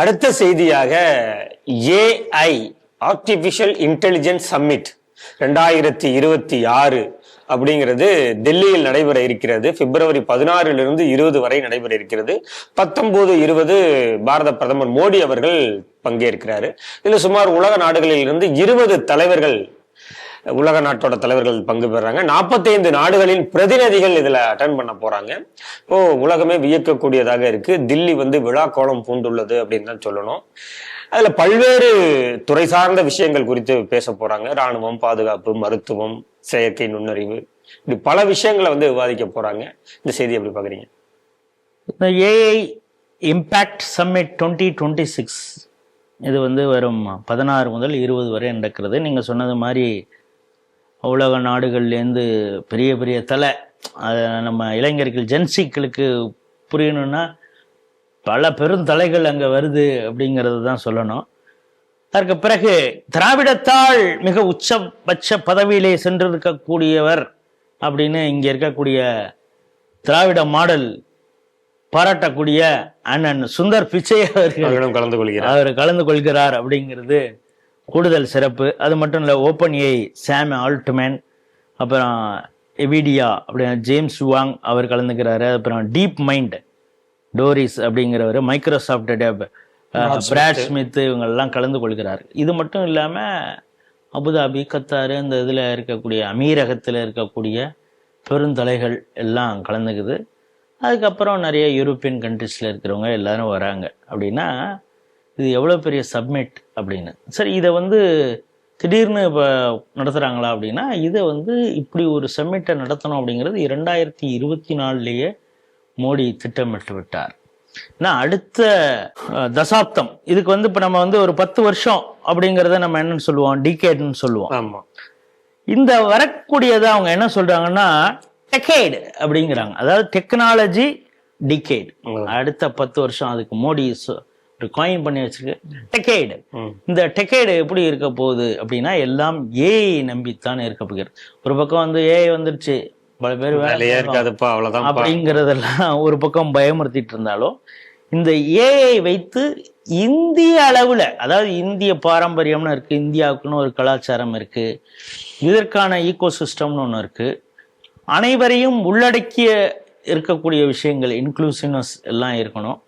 அடுத்த செய்தியாக AI artificial intelligence submit 2026 அப்படிங்கிறது டெல்லியில் நடைபெற இருக்கிறது. பிப்ரவரி 16 20 வரை நடைபெற இருக்கிறது. 19, 20 பாரத பிரதமர் மோடி அவர்கள் பங்கேற்கிறாரு. இதுல சுமார் உலக நாடுகளில் இருந்து 20 தலைவர்கள், உலக நாட்டோட தலைவர்கள் பங்கு பெறாங்க. 45 நாடுகளின் பிரதிநிதிகள் இதுல அட்டன் பண்ண போறாங்க. உலகமே வியக்கக்கூடியதாக இருக்கு. தில்லி விழா கோலம் பூண்டுள்ளது அப்படின்னு தான் சொல்லணும். அதுல பல்வேறு துறை சார்ந்த விஷயங்கள் குறித்து பேச போறாங்க. ராணுவம், பாதுகாப்பு, மருத்துவம், செயற்கை நுண்ணறிவு, இப்படி பல விஷயங்களை விவாதிக்க போறாங்க. இந்த செய்தி எப்படி பாக்குறீங்க? இந்த ஏஐ இம்பாக்ட் சம்மிட் 2026 இது வரும் 16 முதல் 20 வரை நடக்கிறது. நீங்க சொன்னது மாதிரி உலக நாடுகள்லேருந்து பெரிய பெரிய நம்ம இளைஞர்கள் ஜென்சிக்களுக்கு புரியணும்னா பல பெருந்தலைகள் அங்கே வருது அப்படிங்கிறது தான் சொல்லணும். அதற்கு பிறகு திராவிடத்தால் மிக உச்சபட்ச பதவியிலே சென்றிருக்கக்கூடியவர் அப்படின்னு இங்கே இருக்கக்கூடிய திராவிட மாடல் பாராட்டக்கூடிய அண்ணன் சுந்தர் பிச்சை அவர்கள் கலந்து கொள்கிறார் அப்படிங்கிறது கூடுதல் சிறப்பு. அது மட்டும் இல்லை, ஓப்பன் ஏஐ சாம் ஆல்ட்மேன், அப்புறம் எவிடியா அப்படின்னா ஜேம்ஸ் வாங் அவர் கலந்துக்கிறாரு. அப்புறம் டீப் மைண்ட் டோரிஸ் அப்படிங்கிறவர், மைக்ரோசாஃப்ட் பிராட் ஸ்மித், இவங்கெல்லாம் கலந்து கொள்கிறார். இது மட்டும் இல்லாமல் அபுதாபி, கத்தாரு, இந்த இதில் இருக்கக்கூடிய அமீரகத்தில் இருக்கக்கூடிய பெருந்தலைகள் எல்லாம் கலந்துக்குது. அதுக்கப்புறம் நிறைய யூரோப்பியன் கண்ட்ரிஸில் இருக்கிறவங்க எல்லாரும் வராங்க. அப்படின்னா இது எவ்வளோ பெரிய சப்மிட் அப்படின்னு. சரி, இதை திடீர்னு இப்போ நடத்துகிறாங்களா அப்படின்னா, இதை இப்படி ஒரு சம்மிட்டை நடத்தணும் அப்படிங்கிறது 2024 மோடி திட்டமிட்டு விட்டார். ஏன்னா அடுத்த தசாப்தம் இதுக்கு இப்போ நம்ம ஒரு 10 வருஷம் அப்படிங்கிறத நம்ம என்னன்னு சொல்லுவோம், டிகேட்னு சொல்லுவோம். ஆமாம். இந்த வரக்கூடியதை அவங்க என்ன சொல்றாங்கன்னா டெக்கேட் அப்படிங்கிறாங்க. அதாவது டெக்னாலஜி டிகேட். அடுத்த 10 வருஷம் அதுக்கு மோடி ஒரு காயின் பண்ணி வச்சிருக்கு டெக்கேடு. இந்த டெக்கேடு எப்படி இருக்க போகுது அப்படின்னா எல்லாம் ஏஐ நம்பித்தான் இருக்க போகிறது. ஒரு பக்கம் ஏஐ வந்துருச்சு, பல பேர் அப்படிங்கிறதெல்லாம் ஒரு பக்கம் பயமுறுத்திட்டு இருந்தாலும், இந்த ஏஐ வைத்து இந்திய அளவுல, அதாவது இந்திய பாரம்பரியம்னு இருக்கு, இந்தியாவுக்குன்னு ஒரு கலாச்சாரம் இருக்கு, இதற்கான ஈகோசிஸ்டம்னு ஒன்று இருக்கு, அனைவரையும் உள்ளடக்கிய இருக்கக்கூடிய விஷயங்கள், இன்க்ளூசிவ்னஸ் எல்லாம் இருக்கணும்.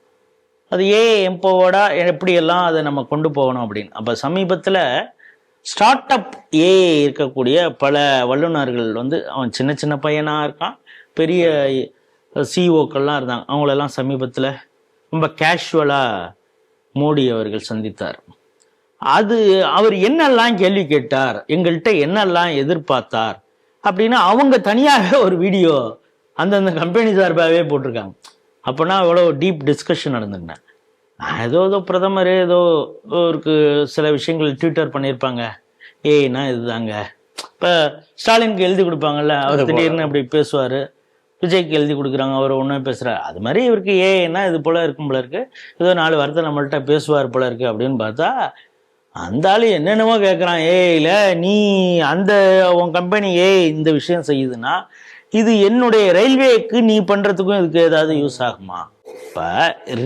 அது ஏஐ எம்பவர்டா எப்படியெல்லாம் அதை நம்ம கொண்டு போகணும் அப்படின்னு. அப்போ சமீபத்தில் ஸ்டார்ட் அப் ஏஐ இருக்கக்கூடிய பல வல்லுநர்கள் அவன் சின்ன சின்ன பையனாக இருக்கான், பெரிய சிஓக்கள்லாம் இருந்தாங்க. அவங்களெல்லாம் சமீபத்தில் ரொம்ப கேஷுவலாக மோடி அவர்கள் சந்தித்தார். அவர் என்னெல்லாம் கேள்வி கேட்டார், எங்கள்கிட்ட என்னெல்லாம் எதிர்பார்த்தார் அப்படின்னா அவங்க தனியாக ஒரு வீடியோ அந்தந்த கம்பெனி சார்பாகவே போட்டிருக்காங்க. அப்போனா எவ்வளோ டீப் டிஸ்கஷன் நடந்துருந்தேன். ஏதோ பிரதமர் ஏதோ ஒரு சில விஷயங்கள் ட்விட்டர் பண்ணியிருப்பாங்க, ஏன்னா இதுதாங்க. இப்போ ஸ்டாலினுக்கு எழுதி கொடுப்பாங்கல்ல, அவர் திடீர்னு அப்படி பேசுவார். விஜய்க்கு எழுதி கொடுக்குறாங்க, அவர் ஒன்றே பேசுகிறார். அது மாதிரி இவருக்கு ஏன்னா இது போல இருக்கும் போல இருக்கு, ஏதோ 4 வாரத்தை நம்மள்கிட்ட பேசுவார் போல இருக்கு அப்படின்னு பார்த்தா அந்த ஆள் என்னென்னமோ கேட்குறான். ஏஐல நீ உன் கம்பெனி இந்த விஷயம் செய்யுதுன்னா இது என்னுடைய ரயில்வேக்கு நீ பண்றதுக்கும் இதுக்கு ஏதாவது யூஸ் ஆகுமா? இப்போ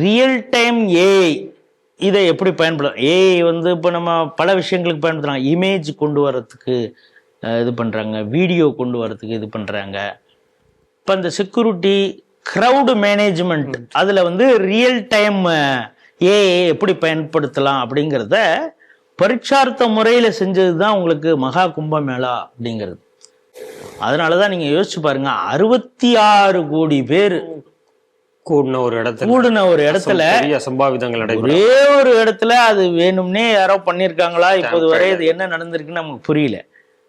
ரியல் டைம் ஏஐ இதை எப்படி பயன்படும்? ஏஐ இப்போ நம்ம பல விஷயங்களுக்கு பயன்படுத்துறாங்க. இமேஜ் கொண்டு வரத்துக்கு இது பண்றாங்க, வீடியோ கொண்டு வரத்துக்கு இது பண்றாங்க. இப்போ இந்த செக்யூரிட்டி, க்ரௌடு மேனேஜ்மெண்ட், அதுல ரியல் டைம் ஏஐ எப்படி பயன்படுத்தலாம் அப்படிங்கிறத பரீட்சார்த்த முறையில செஞ்சது தான் உங்களுக்கு மகா கும்பமேளா அப்படிங்கிறது. அதனாலதான் நீங்க யோசிச்சு பாருங்க, 66 கோடி பேர் கூடின ஒரு இடத்துல அசம்பாவிதங்கள் ஒரே ஒரு இடத்துல, அது வேணும்னே யாரோ பண்ணியிருக்காங்களா இப்போது வரை இது என்ன நடந்திருக்குன்னு நமக்கு புரியல.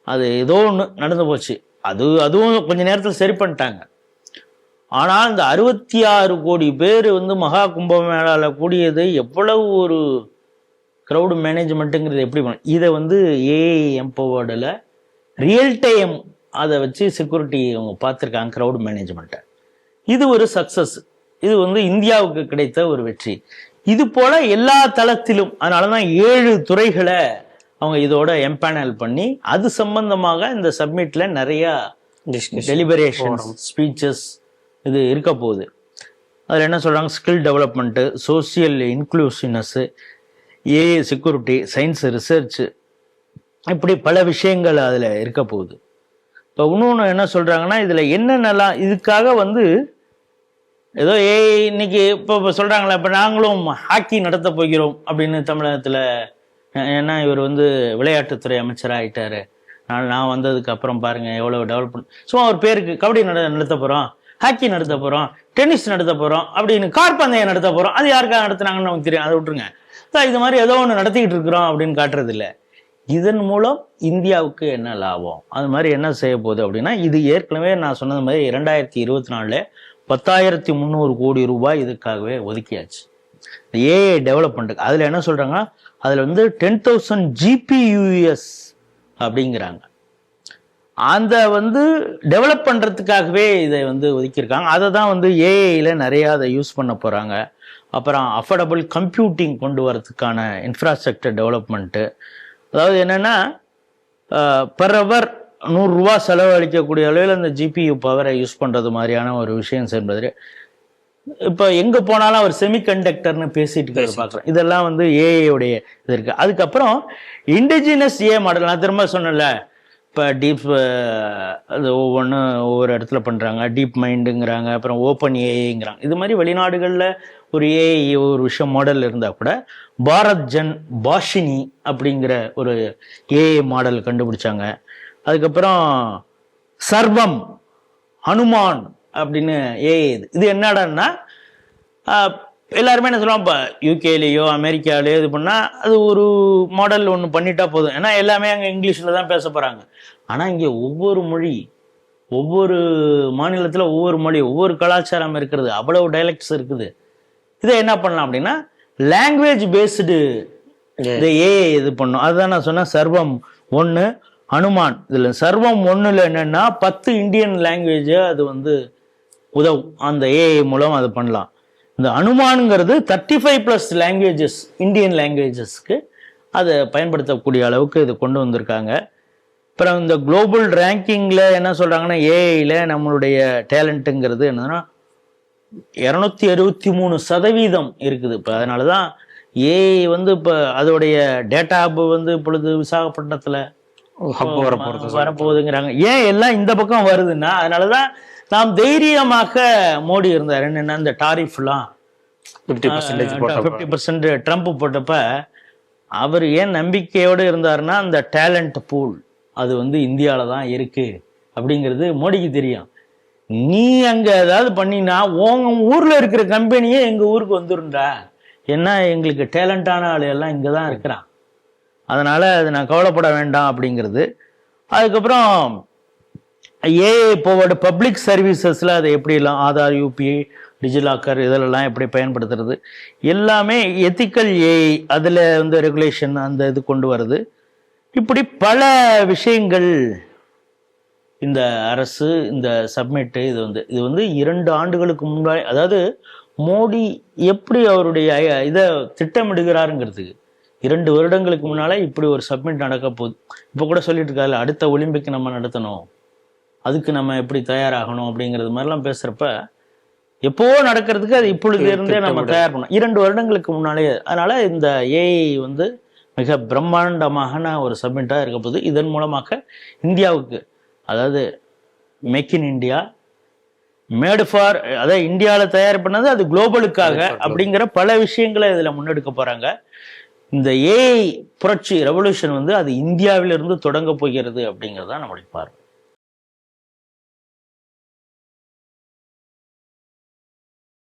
அது ஏதோ ஒன்று நடந்து போச்சு. அதுவும் கொஞ்ச நேரத்தில் சரி பண்ணிட்டாங்க. ஆனால் இந்த 66 கோடி பேர் மகா கும்பமேளால கூடியது எவ்வளவு ஒரு க்ரௌடு மேனேஜ்மெண்ட்டுங்கிறது எப்படி பண்ணும்? இதை ஏஐ எம்பவர்டில் ரியல் டைம் அதை வச்சு செக்யூரிட்டி அவங்க பார்த்துருக்காங்க, க்ரௌட் மேனேஜ்மெண்ட்டை. இது ஒரு சக்சஸ். இது இந்தியாவுக்கு கிடைத்த ஒரு வெற்றி. இது போல எல்லா தளத்திலும், அதனாலதான் 7 துறைகளை அவங்க இதோட எம்பேனல் பண்ணி அது சம்பந்தமாக இந்த சப்மிட்ல நிறைய டெலிபரேஷன், ஸ்பீச்சஸ் இது இருக்க போகுது. அதில் என்ன சொல்கிறாங்க, skill development, social inclusiveness, AI security, science research, இப்படி பல விஷயங்கள் அதில் இருக்க போகுது. இப்போ இன்னொன்று என்ன சொல்கிறாங்கன்னா, இதில் என்னென்னலாம் இதுக்காக வந்து ஏதோ ஏஐ இன்னைக்கு இப்போ சொல்கிறாங்களே, இப்போ நாங்களும் ஹாக்கி நடத்த போகிறோம் அப்படின்னு தமிழகத்தில். ஏன்னா இவர் வந்து விளையாட்டுத்துறை அமைச்சராக ஆகிட்டாரு. நான் வந்ததுக்கு அப்புறம் பாருங்கள் எவ்வளோ டெவலப்மெண்ட். சும்மா ஒரு பேருக்கு கபடி நடத்த போகிறோம், ஹாக்கி நடத்த போகிறோம், டென்னிஸ் நடத்த போகிறோம் அப்படின்னு, கார் பந்தயம் நடத்த போகிறோம். அது யாருக்காக நடத்துனாங்கன்னு நமக்கு தெரியும், அதை விட்டுருங்க. இது மாதிரி ஏதோ ஒன்று நடத்திக்கிட்டு இருக்கிறோம் அப்படின்னு காட்டுறது இல்லை. இதன் மூலம் இந்தியாவுக்கு என்ன லாபம், அது மாதிரி என்ன செய்ய போகுது அப்படின்னா, இது ஏற்கனவே நான் சொன்னது மாதிரி 2024 10,300 கோடி ரூபாய் இதுக்காகவே ஒதுக்கியாச்சு ஏஐ டெவலப்மெண்ட்டுக்கு. அதில் என்ன சொல்கிறாங்கன்னா, அதில் வந்து 10,000 GPUs அப்படிங்கிறாங்க. அந்த வந்து டெவலப் பண்ணுறதுக்காகவே இதை வந்து ஒதுக்கியிருக்காங்க. அதை தான் வந்து ஏஐயில் நிறையா அதை யூஸ் பண்ண போகிறாங்க. அப்புறம் அஃபோர்டபுள் கம்ப்யூட்டிங் கொண்டு வரதுக்கான இன்ஃப்ராஸ்ட்ரக்சர் டெவலப்மெண்ட்டு. அதாவது என்னென்னா, பெர் ஹவர் 100 ரூபா செலவழிக்கக்கூடிய அளவில் அந்த ஜிபியு பவரை யூஸ் பண்ணுறது மாதிரியான ஒரு விஷயம் செய்வது. இப்போ எங்கே போனாலும் அவர் செமிகண்டக்டர்னு பேசிட்டு பார்க்குறோம். இதெல்லாம் வந்து ஏஐயோடைய இது இருக்குது. அதுக்கப்புறம் இண்டிஜினஸ் ஏ மாடல், நான் திரும்ப சொன்னேன்ல, இப்போ டீப் அது ஒவ்வொரு இடத்துல பண்ணுறாங்க, டீப் மைண்டுங்கிறாங்க, அப்புறம் ஓப்பன் ஏஐங்கிறாங்க. இது மாதிரி வெளிநாடுகளில் ஒரு ஏஐ ஒரு விஷயம் மாடல் இருந்தால் கூட, பாரத் ஜன் பாஷினி அப்படிங்கிற ஒரு ஏஐ மாடல் கண்டுபிடிச்சாங்க. அதுக்கப்புறம் சர்வம், ஹனுமான் அப்படின்னு ஏஐ. இது என்னடான்னா, எல்லாருமே என்ன சொல்லுவாங்க, இப்போ யூகேலேயோ அமெரிக்காலேயோ இது பண்ணால் அது ஒரு மாடல் ஒன்று பண்ணிட்டா போதும், ஏன்னா எல்லாமே அங்கே இங்கிலீஷில் தான் பேச போகிறாங்க. ஆனால் இங்கே ஒவ்வொரு மொழி, ஒவ்வொரு மாநிலத்தில் ஒவ்வொரு மொழி, ஒவ்வொரு கலாச்சாரம் இருக்கிறது, அவ்வளவு டைலக்ட்ஸ் இருக்குது. இதை என்ன பண்ணலாம் அப்படின்னா, லாங்குவேஜ் பேஸ்டு இந்த ஏஐ இது பண்ணும். அதுதான் நான் சொன்னேன், சர்வம் 1 ஹனுமான். இதில் சர்வம் 1ல் என்னென்னா 10 இந்தியன் லாங்குவேஜை அது வந்து உதவும், அந்த ஏஐ மூலம் அது பண்ணலாம். இந்த அனுமானுங்கிறது 35+ லாங்குவேஜஸ், இந்தியன் லாங்குவேஜஸ்க்கு அதை பயன்படுத்தக்கூடிய அளவுக்கு இது கொண்டு வந்திருக்காங்க. அப்புறம் இந்த குளோபல் ரேங்கிங்கில் என்ன சொல்கிறாங்கன்னா, ஏஐயில் நம்மளுடைய டேலண்ட்டுங்கிறது என்னன்னா 263% இருக்குது. இப்போ அதனால தான் ஏஐ வந்து இப்போ அதோடைய டேட்டா ஹப் வந்து இப்பொழுது விசாகப்பட்டினத்தில் வரப்போகுதுங்கிறாங்க. ஏன் எல்லாம் இந்த பக்கம் வருதுன்னா, அதனால தான் நாம் தைரியமாக மோடி இருந்தார். என்னென்னா, இந்த டாரிஃப்லாம் 50% ட்ரம்ப் போட்டப்ப அவர் ஏன் நம்பிக்கையோடு இருந்தாருன்னா, அந்த டேலண்ட் பூல் அது வந்து இந்தியாவில் தான் இருக்கு அப்படிங்கிறது மோடிக்கு தெரியும். நீ அங்கே ஏதாவது பண்ணினா உங்க ஊரில் இருக்கிற கம்பெனியே எங்கள் ஊருக்கு வந்துருண்டா, ஏன்னா எங்களுக்கு டேலண்டான ஆள் எல்லாம் இங்கே தான் இருக்கிறான், அதனால் அது நான் கவலைப்பட வேண்டாம் அப்படிங்கிறது. அதுக்கப்புறம் ஏஐ போவோட பப்ளிக் சர்வீசஸில் அதை எப்படிலாம் ஆதார், யூபிஐ, டிஜிலாக்கர் இதிலெல்லாம் எப்படி பயன்படுத்துறது, எல்லாமே எத்திக்கல் ஏஐ அதில் வந்து ரெகுலேஷன் அந்த இது கொண்டு வருது. இப்படி பல விஷயங்கள் இந்த அரசு இந்த சப்மிட்டு இது வந்து 2 ஆண்டுகளுக்கு முன்னாடி, அதாவது மோடி எப்படி அவருடைய இதை திட்டமிடுகிறாருங்கிறதுக்கு 2 வருடங்களுக்கு முன்னால இப்படி ஒரு சப்மிட் நடக்க போகுது. இப்போ கூட சொல்லிட்டு இருக்காரு, அடுத்த ஒலிம்பிக் நம்ம நடத்தணும், அதுக்கு நம்ம எப்படி தயாராகணும் அப்படிங்கிறது மாதிரிலாம் பேசுறப்ப, எப்போ நடக்கிறதுக்கு அது இப்பொழுது இருந்தே நம்ம தயார் பண்ணோம், 2 வருடங்களுக்கு முன்னாலே. அதனால இந்த ஏஐ வந்து மிக பிரம்மாண்டமான ஒரு சப்மிட்டாக இருக்க போகுது. இதன் மூலமாக இந்தியாவுக்கு, அதாவது make in India, made for, அதாவது இந்தியாவில் தயார் பண்ணது அது குளோபலுக்காக அப்படிங்கிற பல விஷயங்களை இதில் முன்னெடுக்க போகிறாங்க. இந்த ஏஐ புரட்சி ரெவல்யூஷன் வந்து அது இந்தியாவிலிருந்து தொடங்க போகிறது அப்படிங்கிறது தான் நம்முடைய பார்வை.